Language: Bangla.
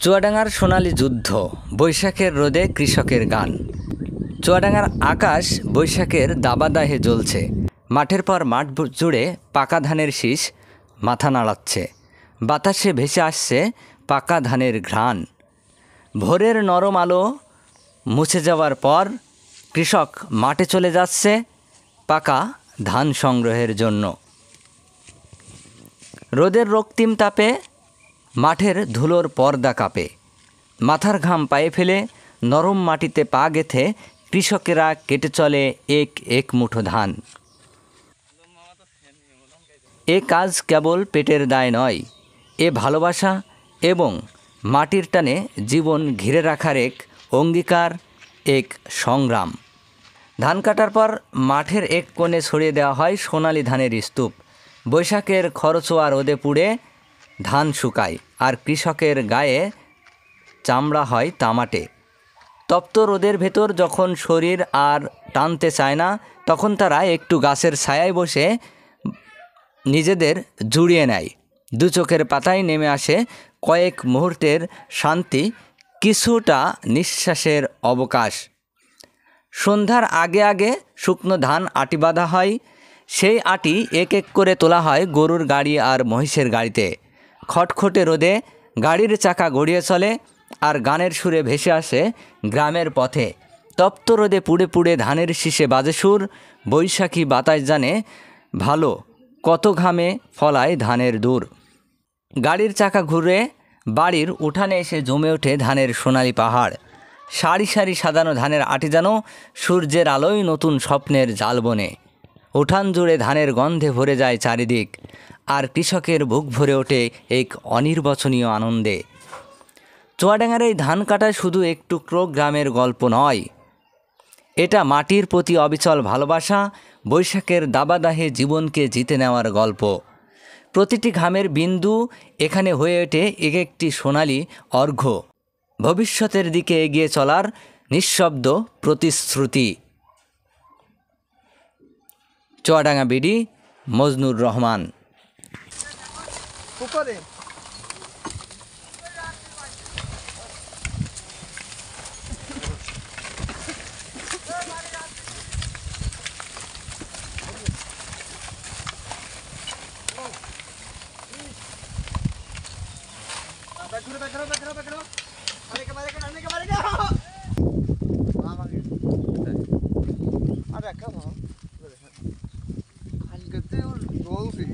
চুয়াডাঙ্গার সোনালী যুদ্ধ, বৈশাখের রোদে কৃষকের গান। চুয়াডাঙ্গার আকাশ বৈশাখের দাবাদাহে জ্বলছে। মাঠের পর মাঠ জুড়ে পাকা ধানের শীষ মাথা নাড়াচ্ছে। বাতাসে ভেসে আসছে পাকা ধানের ঘ্রাণ। ভোরের নরম আলো মুছে যাওয়ার পর কৃষক মাঠে চলে যাচ্ছে পাকা ধান সংগ্রহের জন্য। রোদের রক্তিম তাপে মাঠের ধুলোর পর্দা কাঁপে। মাথার ঘাম পায়ে ফেলে নরম মাটিতে পা গেথে কৃষকেরা কেটে চলে এক এক মুঠো ধান। এ কাজ কেবল পেটের দায় নয়, এ ভালোবাসা এবং মাটির টানে জীবন ঘিরে রাখার এক অঙ্গীকার, এক সংগ্রাম। ধান কাটার পর মাঠের এক কোণে ছড়িয়ে দেওয়া হয় সোনালি ধানের স্তূপ। বৈশাখের খরচোয়া রোদে পুড়ে ধান শুকায়, আর কৃষকের গায়ে চামড়া হয় তামাটে। তপ্ত রোদের ভেতর যখন শরীর আর টানতে চায় না, তখন তারা একটু গাছের ছায়ায় বসে নিজেদের জুড়িয়ে নেয়। দু চোখের পাতায় নেমে আসে কয়েক মুহূর্তের শান্তি, কিছুটা নিঃশ্বাসের অবকাশ। সন্ধ্যার আগে আগে শুকনো ধান আটি বাঁধা হয়। সেই আটি এক এক করে তোলা হয় গরুর গাড়ি আর মহিষের গাড়িতে। খটখটে রোদে গাড়ির চাকা গড়িয়ে চলে, আর গানের সুরে ভেসে আসে গ্রামের পথে। তপ্ত রোদে পুড়ে পুড়ে ধানের শীষে বাজে সুর। বৈশাখী বাতাস জানে ভালো কত ঘামে ফলায় ধানের দূর। গাড়ির চাকা ঘুরে বাড়ির উঠানে এসে জমে ওঠে ধানের সোনালি পাহাড়। সারি সারি সাজানো ধানের আটি যেন সূর্যের আলোয় নতুন স্বপ্নের জাল বনে। উঠান জুড়ে ধানের গন্ধে ভরে যায় চারিদিক, আর কৃষকের বুক ভরে ওঠে এক অনির্বচনীয় আনন্দে। চুয়াডাঙ্গার এই ধান কাটা শুধু এক টুকরো গ্রামের গল্প নয়, এটা মাটির প্রতি অবিচল ভালোবাসা, বৈশাখের দাবাদাহে জীবনকে জিতে নেওয়ার গল্প। প্রতিটি ঘামের বিন্দু এখানে হয়ে ওঠে এক একটি সোনালি অর্ঘ্য, ভবিষ্যতের দিকে এগিয়ে চলার নিঃশব্দ প্রতিশ্রুতি। চুয়াডাঙ্গা বিডি, মজনুর রহমান। আজকে তুই বলছি